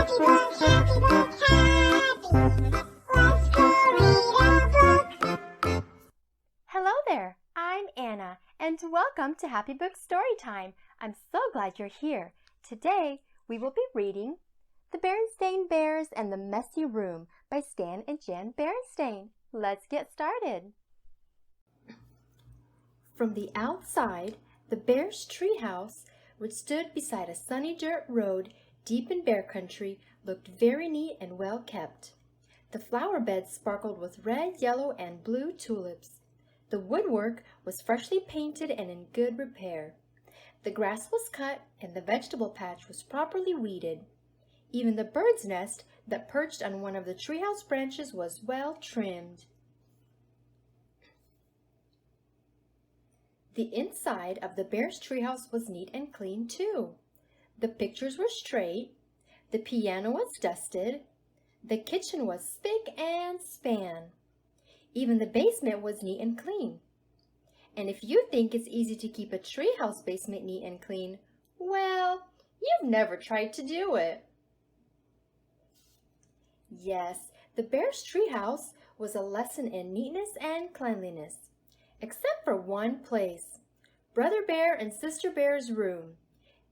Hello there, I'm Anna, and welcome to Happy Book Storytime. I'm so glad you're here. Today, we will be reading The Berenstain Bears and the Messy Room by Stan and Jan Berenstain. Let's get started. From the outside, the bears' treehouse, which stood beside a sunny dirt road deep in bear country, looked very neat and well kept. The flower beds sparkled with red, yellow, and blue tulips. The woodwork was freshly painted and in good repair. The grass was cut and the vegetable patch was properly weeded. Even the bird's nest that perched on one of the treehouse branches was well trimmed. The inside of the bear's treehouse was neat and clean too. The pictures were straight, the piano was dusted, the kitchen was spick and span. Even the basement was neat and clean. And if you think it's easy to keep a treehouse basement neat and clean, well, you've never tried to do it. Yes, the bear's treehouse was a lesson in neatness and cleanliness, except for one place, Brother Bear and Sister Bear's room.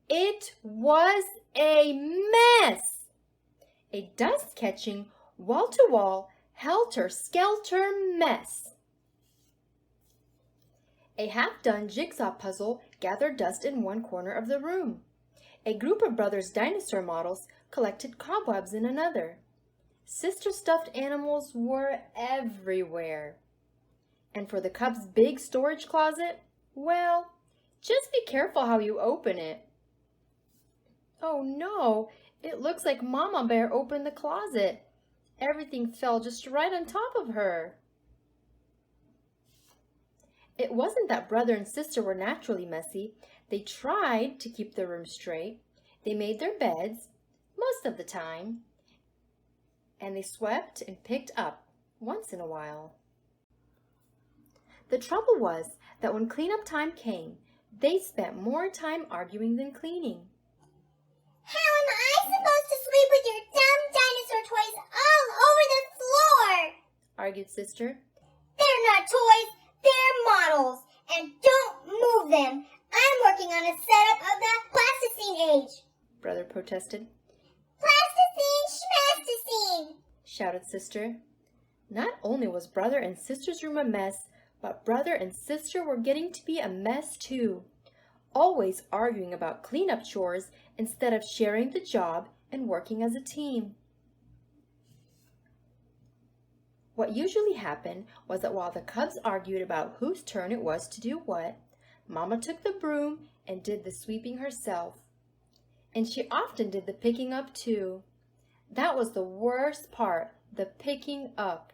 It was a mess! A dust-catching, wall-to-wall, helter-skelter mess. A half-done jigsaw puzzle gathered dust in one corner of the room. A group of brothers' dinosaur models collected cobwebs in another. Sister stuffed animals were everywhere. And for the cub's big storage closet, well, just be careful how you open it. Oh no, it looks like Mama Bear opened the closet. Everything fell just right on top of her. It wasn't that brother and sister were naturally messy. They tried to keep their room straight. They made their beds, most of the time, and they swept and picked up once in a while. The trouble was that when cleanup time came, they spent more time arguing than cleaning. How am I supposed to sleep with your dumb dinosaur toys all over the floor? Argued Sister. They're not toys, they're models, and don't move them. I'm working on a setup of the plasticine age. Brother protested. Plasticine, schmasticine, Shouted Sister. Not only was Brother and Sister's room a mess, but Brother and Sister were getting to be a mess too, always arguing about cleanup chores instead of sharing the job and working as a team. What usually happened was that while the cubs argued about whose turn it was to do what, Mama took the broom and did the sweeping herself. And she often did the picking up too. That was the worst part, the picking up.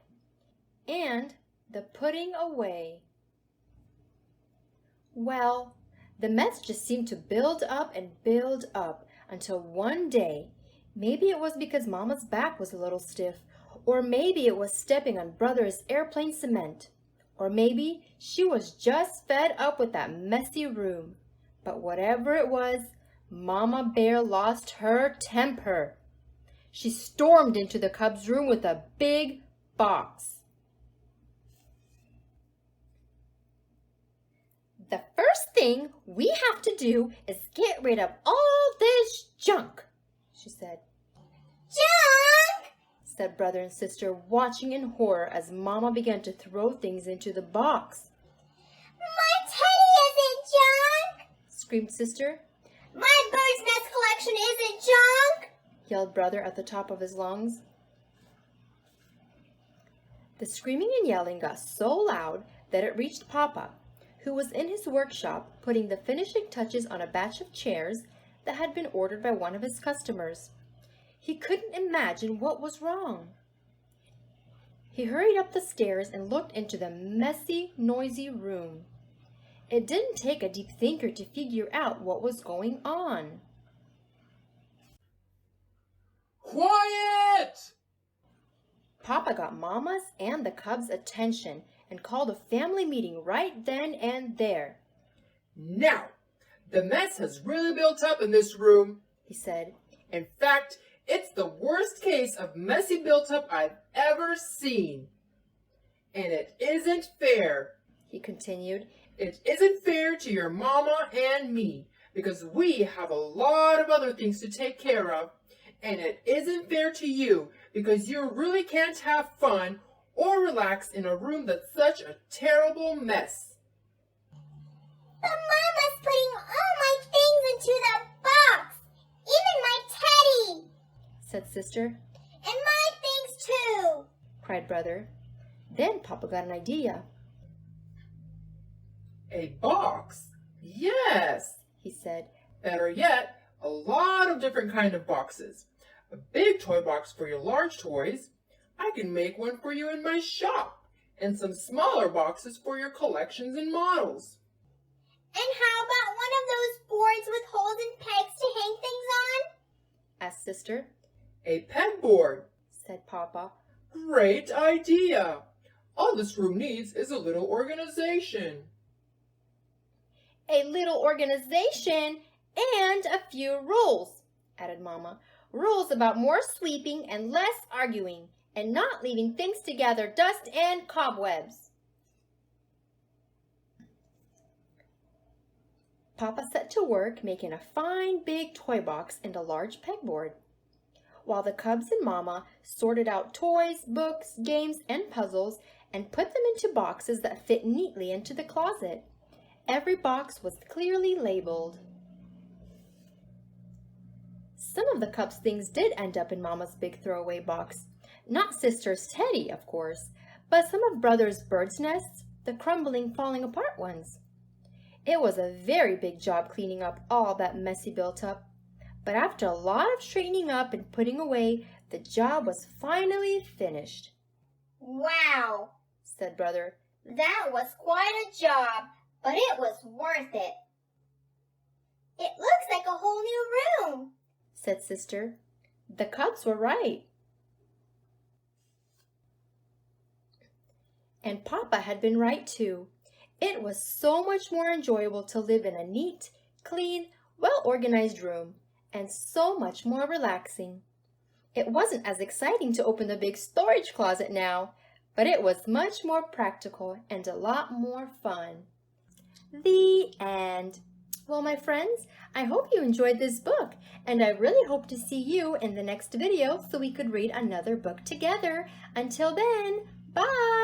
And the putting away. Well, the mess just seemed to build up and build up until one day, maybe it was because Mama's back was a little stiff, or maybe it was stepping on Brother's airplane cement, or maybe she was just fed up with that messy room. But whatever it was, Mama Bear lost her temper. She stormed into the cub's room with a big box. The first thing we have to do is get rid of all this junk, she said. junk! Said Brother and Sister, watching in horror as Mama began to throw things into the box. My teddy isn't junk! Screamed Sister. My bird's nest collection isn't junk! Yelled Brother at the top of his lungs. The screaming and yelling got so loud that it reached Papa, who was in his workshop putting the finishing touches on a batch of chairs that had been ordered by one of his customers. He couldn't imagine what was wrong. He hurried up the stairs and looked into the messy, noisy room. It didn't take a deep thinker to figure out what was going on. Quiet! Papa got Mama's and the cubs' attention and called a family meeting right then and there. Now, the mess has really built up in this room, He said. In fact, It's the worst case of messy built-up I've ever seen. And it isn't fair, he continued. It isn't fair to your mama and me, because we have a lot of other things to take care of. And it isn't fair to you, because you really can't have fun or relax in a room that's such a terrible mess. But Mama's putting all my things into the box, even my teddy, said Sister. and my things too, cried Brother. Then Papa got an idea. A box? Yes, he said. Better yet, a lot of different kind of boxes. A big toy box for your large toys. I can make one for you in my shop. And some smaller boxes for your collections and models. And how about one of those boards with holes and pegs to hang things on? asked Sister. A pegboard, said Papa. Great idea. All this room needs is a little organization. A little organization and a few rules, added Mama. Rules about more sweeping and less arguing, and not leaving things to gather dust and cobwebs. Papa set to work making a fine big toy box and a large pegboard. While the cubs and Mama sorted out toys, books, games, and puzzles and put them into boxes that fit neatly into the closet. Every box was clearly labeled. Some of the cubs' things did end up in Mama's big throwaway box. Not Sister's teddy, of course, but some of Brother's bird's nests, the crumbling, falling apart ones. It was a very big job cleaning up all that messy built up. But after a lot of straightening up and putting away, the job was finally finished. Wow, said Brother. That was quite a job, but it was worth it. It looks like a whole new room, said Sister. The cubs were right. And Papa had been right too. It was so much more enjoyable to live in a neat, clean, well-organized room, and so much more relaxing. It wasn't as exciting to open the big storage closet now, but it was much more practical and a lot more fun. The end. Well, my friends, I hope you enjoyed this book, and I really hope to see you in the next video so we could read another book together. Until then, bye!